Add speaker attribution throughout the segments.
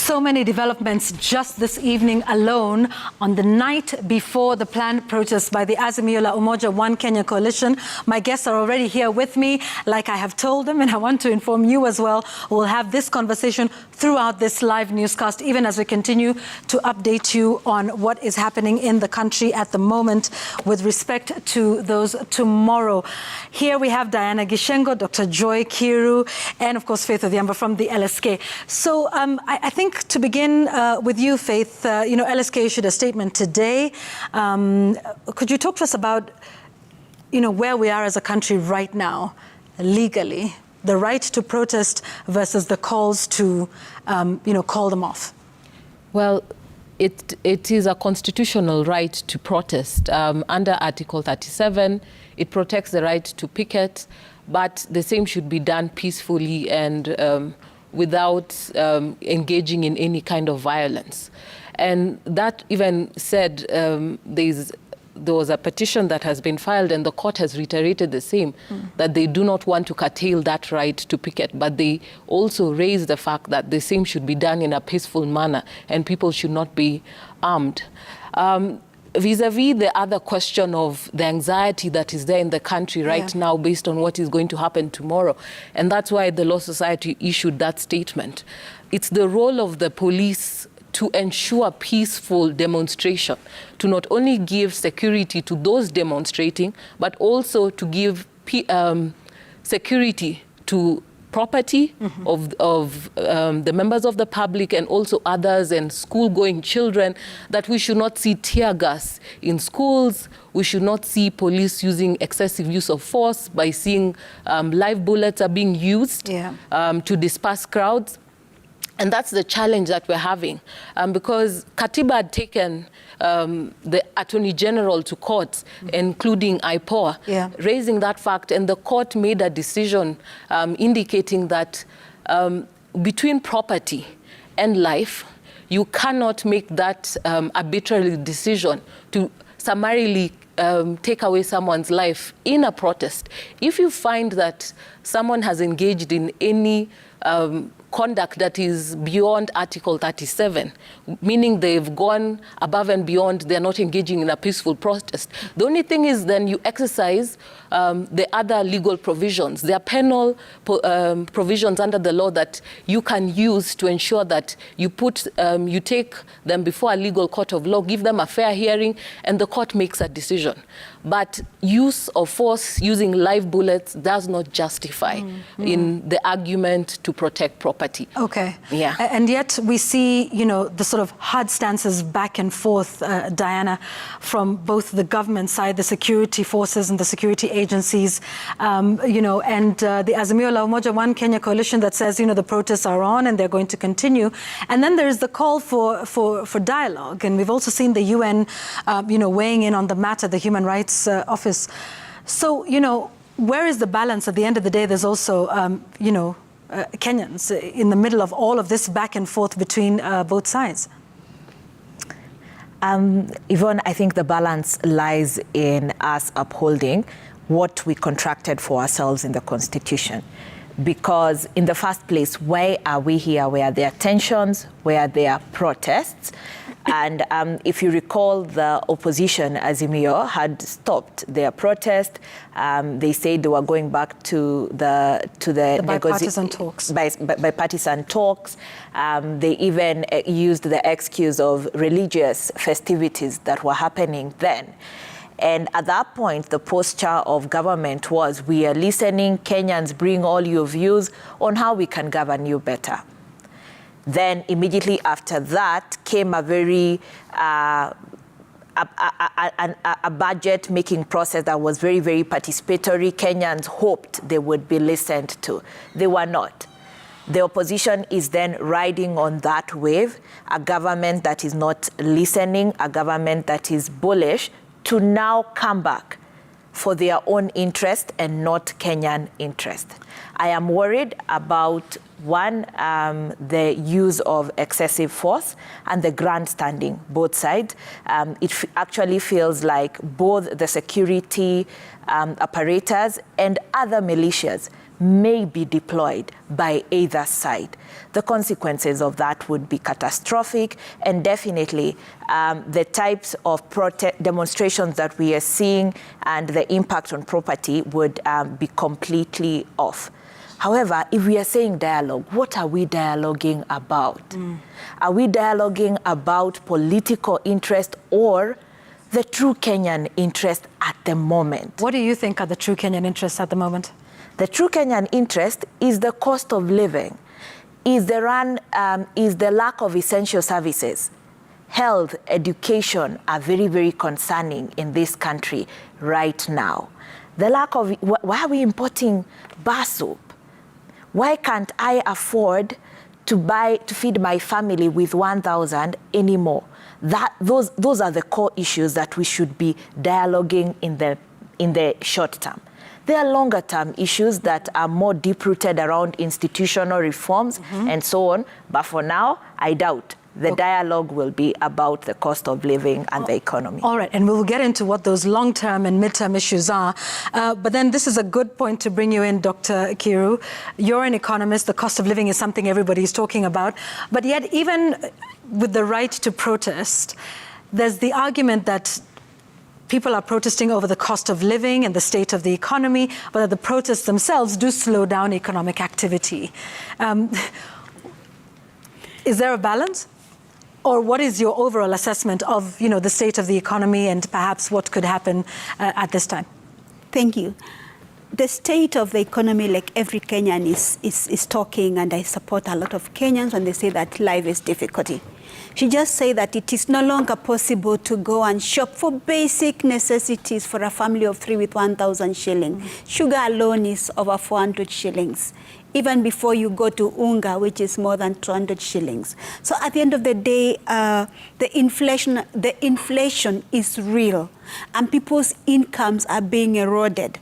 Speaker 1: So many developments just this evening alone on the night before the planned protest by the Azimio la Umoja One Kenya coalition. My guests are already here with me, like I have told them, and I want to inform you as well. We'll have this conversation throughout this live newscast, even as we continue to update you on what is happening in the country at the moment with respect to those tomorrow. Here we have Diana Gishengo, Dr. Joy Kiru, and of course Faith Odhiambo from the LSK. So I think to begin with you, Faith, LSK issued a statement today. Could you talk to us about, where we are as a country right now, legally, the right to protest versus the calls to, call them off? Well, it is a constitutional right to protest. Under Article 37, it protects the right to picket, but the same should be done peacefully and without engaging in any kind of violence. And that even said, there was a petition that has been filed and the court has reiterated the same, that they do not want to curtail that right to picket, but they also raise the fact that the same should be done in a peaceful manner and people should not be armed. Vis-a-vis the other question of the anxiety that is there in the country right now based on what is going to happen tomorrow. And that's why the Law Society issued that statement. It's the role of the police to ensure peaceful demonstration, to not only give security to those demonstrating, but also to give security to property of the members of the public and also others and school-going children, that we should not see tear gas in schools. We should not see police using excessive use of force by seeing live bullets are being used to disperse crowds. And that's the challenge that we're having, because Katiba had taken the Attorney General to court, including IPOA, raising that fact, and the court made a decision indicating that between property and life, you cannot make that arbitrary decision to summarily take away someone's life in a protest. If you find that someone has engaged in any conduct that is beyond Article 37, meaning they've gone above and beyond, they're not engaging in a peaceful protest. The only thing is then you exercise the other legal provisions. There are penal provisions under the law that you can use to ensure that you take them before a legal court of law, give them a fair hearing, and the court makes a decision. But use of force using live bullets does not justify in the argument to protect property. Okay. Yeah. And yet we see, the sort of hard stances back and forth, Diana, from both the government side, the security forces and the security agencies, and the Azimio la Umoja One Kenya coalition that says, the protests are on and they're going to continue. And then there is the call for dialogue. And we've also seen the UN, weighing in on the matter, the Human Rights Office. So, where is the balance? At the end of the day, there's also, Kenyans in the middle of all of this back and forth between both sides.
Speaker 2: Yvonne, I think the balance lies in us upholding what we contracted for ourselves in the Constitution. Because in the first place, why are we here? Where there are tensions, where there are protests. And if you recall, the opposition, Azimio, had stopped their protest. They said they were going back to the
Speaker 1: bipartisan talks.
Speaker 2: Bipartisan talks. They even used the excuse of religious festivities that were happening then. And at that point, the posture of government was, we are listening, Kenyans, bring all your views on how we can govern you better. Then immediately after that came a very a budget-making process that was very, very participatory. Kenyans hoped they would be listened to. They were not. The opposition is then riding on that wave, a government that is not listening, a government that is bullish, to now come back for their own interest and not Kenyan interest. I am worried about, one, the use of excessive force and the grandstanding, both sides. It actually feels like both the security apparatus and other militias may be deployed by either side. The consequences of that would be catastrophic, and definitely the types of demonstrations that we are seeing and the impact on property would be completely off. However, if we are saying dialogue, what are we dialoguing about? Are we dialoguing about political interest or the true Kenyan interest at the moment?
Speaker 3: What do you think are the true Kenyan interests at the moment?
Speaker 2: The true Kenyan interest is the cost of living, is the lack of essential services. Health, education are very, very concerning in this country right now. The lack of, why are we importing bar soap? Why can't I afford to feed my family with 1,000 anymore? Those are the core issues that we should be dialoguing in the short term. There are longer term issues that are more deep-rooted around institutional reforms and so on. But for now, I doubt the dialogue will be about the cost of living and the economy.
Speaker 3: All right, and we'll get into what those long-term and mid-term issues are. But then this is a good point to bring you in, Dr. Kiru. You're an economist. The cost of living is something everybody's talking about. But yet, even with the right to protest, there's the argument that people are protesting over the cost of living and the state of the economy, but that the protests themselves do slow down economic activity. Is there a balance? Or what is your overall assessment of, the state of the economy and perhaps what could happen at this time?
Speaker 4: Thank you. The state of the economy, like every Kenyan is talking, and I support a lot of Kenyans when they say that life is difficult. She just say that it is no longer possible to go and shop for basic necessities for a family of 3 with 1,000 shillings. Sugar alone is over 400 shillings. Even before you go to unga, which is more than 200 shillings. So at the end of the day, the inflation is real, and people's incomes are being eroded.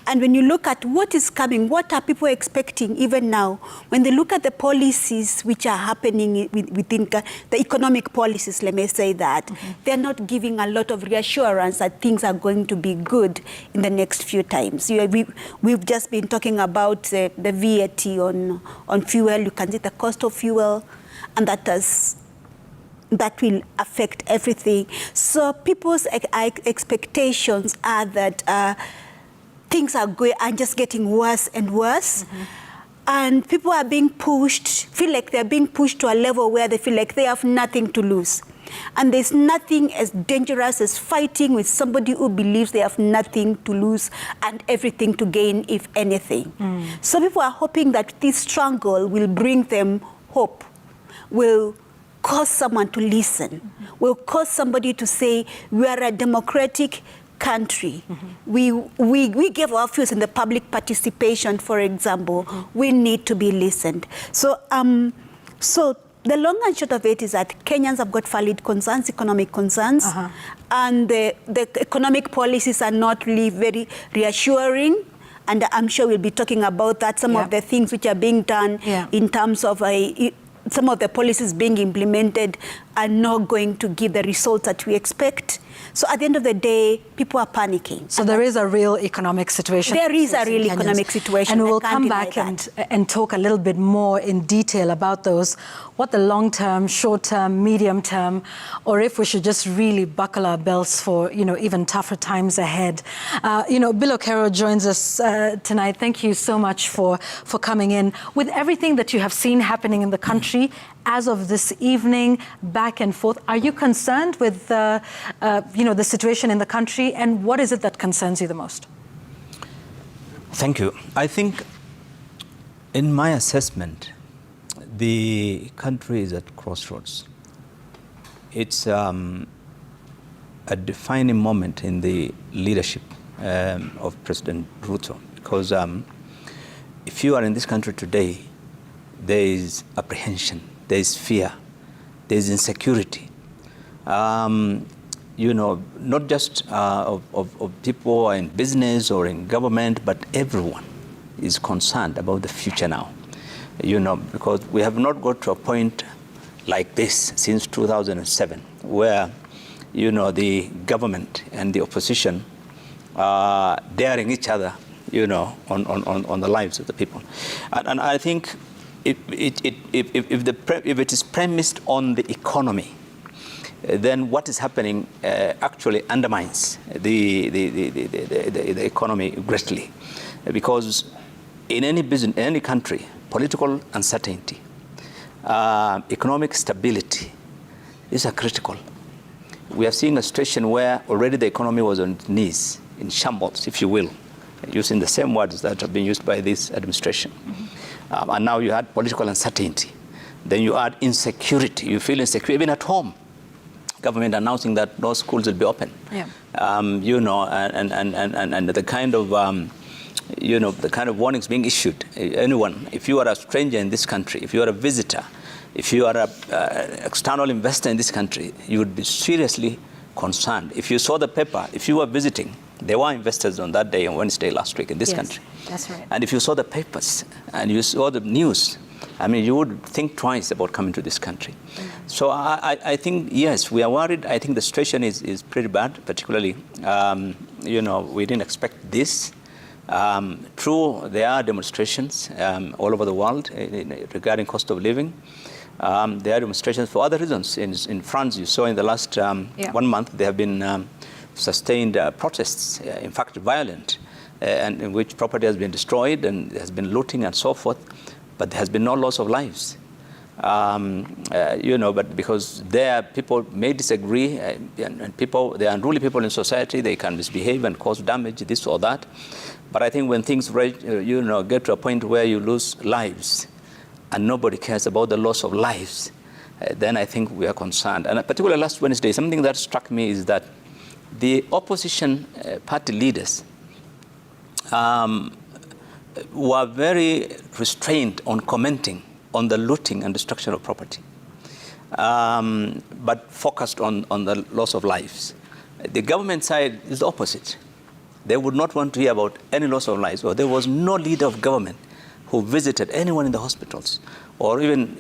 Speaker 4: And when you look at what is coming, what are people expecting even now, when they look at the policies which are happening within the economic policies, let me say that, they're not giving a lot of reassurance that things are going to be good in the next few times. We've just been talking about the VAT on fuel. You can see the cost of fuel, and that will affect everything. So people's expectations are that things are just getting worse and worse. And people are being pushed, feel like they're being pushed to a level where they feel like they have nothing to lose. And there's nothing as dangerous as fighting with somebody who believes they have nothing to lose and everything to gain, if anything. So people are hoping that this struggle will bring them hope, will cause someone to listen, will cause somebody to say, we are a democratic country. We give our views in the public participation, for example. We need to be listened. So the long and short of it is that Kenyans have got valid concerns, economic concerns, and the economic policies are not really very reassuring. And I'm sure we'll be talking about that, some of the things which are being done in terms of some of the policies being implemented are not going to give the results that we expect. So at the end of the day, people are panicking.
Speaker 3: So there is a real economic situation.
Speaker 4: There is a real economic situation.
Speaker 3: And we'll come back and talk a little bit more in detail about those, what the long-term, short-term, medium-term, or if we should just really buckle our belts for, even tougher times ahead. Bill Okero joins us tonight. Thank you so much for coming in. With everything that you have seen happening in the country, as of this evening, back and forth, are you concerned with the situation in the country, and what is it that concerns you the most?
Speaker 5: Thank you. I think, in my assessment, the country is at crossroads. It's a defining moment in the leadership of President Ruto, because if you are in this country today, there is apprehension, there is fear, there is insecurity. Not just of people who are in business or in government, but everyone is concerned about the future now. Because we have not got to a point like this since 2007, where, the government and the opposition are daring each other on the lives of the people. And I think if it is premised on the economy, then what is happening actually undermines the economy greatly, because in any business, in any country, political uncertainty, economic stability, these are critical. We are seeing a situation where already the economy was on its knees, in shambles, if you will, using the same words that have been used by this administration. And now you add political uncertainty. Then you add insecurity. You feel insecure, even at home. Government announcing that no schools will be open.
Speaker 3: Yeah.
Speaker 5: And the kind of the kind of warnings being issued. Anyone, if you are a stranger in this country, if you are a visitor, if you are an external investor in this country, you would be seriously concerned. If you saw the paper, if you were visiting, there were investors on that day, on Wednesday last week in this country.
Speaker 3: That's right.
Speaker 5: And if you saw the papers and you saw the news, I mean, you would think twice about coming to this country. So I think, yes, we are worried. I think the situation is pretty bad, particularly, we didn't expect this. True, there are demonstrations all over the world regarding cost of living. There are demonstrations for other reasons. In France, you saw in the last 1 month, there have been sustained protests, in fact, violent, and in which property has been destroyed and there has been looting and so forth. But there has been no loss of lives, but because there people may disagree, and people, there are unruly people in society, they can misbehave and cause damage, this or that. But I think when things get to a point where you lose lives and nobody cares about the loss of lives, then I think we are concerned. And particularly last Wednesday, something that struck me is that the opposition party leaders were very restrained on commenting on the looting and destruction of property, but focused on the loss of lives. The government side is the opposite. They would not want to hear about any loss of lives, or there was no leader of government who visited anyone in the hospitals, or even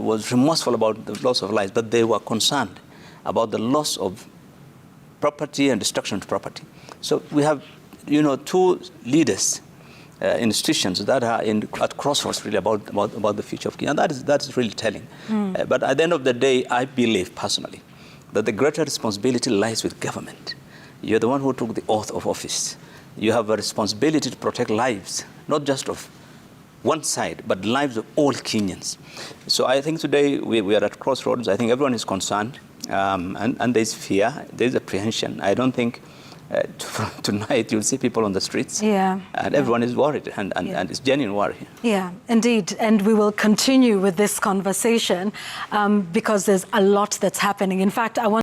Speaker 5: was remorseful about the loss of lives, but they were concerned about the loss of property and destruction of property. So we have two leaders, institutions that are at crossroads really about the future of Kenya. And that is really telling. But at the end of the day, I believe personally that the greater responsibility lies with government. You're the one who took the oath of office. You have a responsibility to protect lives, not just of one side, but lives of all Kenyans. So I think today we are at crossroads. I think everyone is concerned, and there's fear, there's apprehension. I don't think tonight you'll see people on the streets, and everyone is worried, and it's genuine worry.
Speaker 3: Yeah, indeed, and we will continue with this conversation because there's a lot that's happening. In fact, I want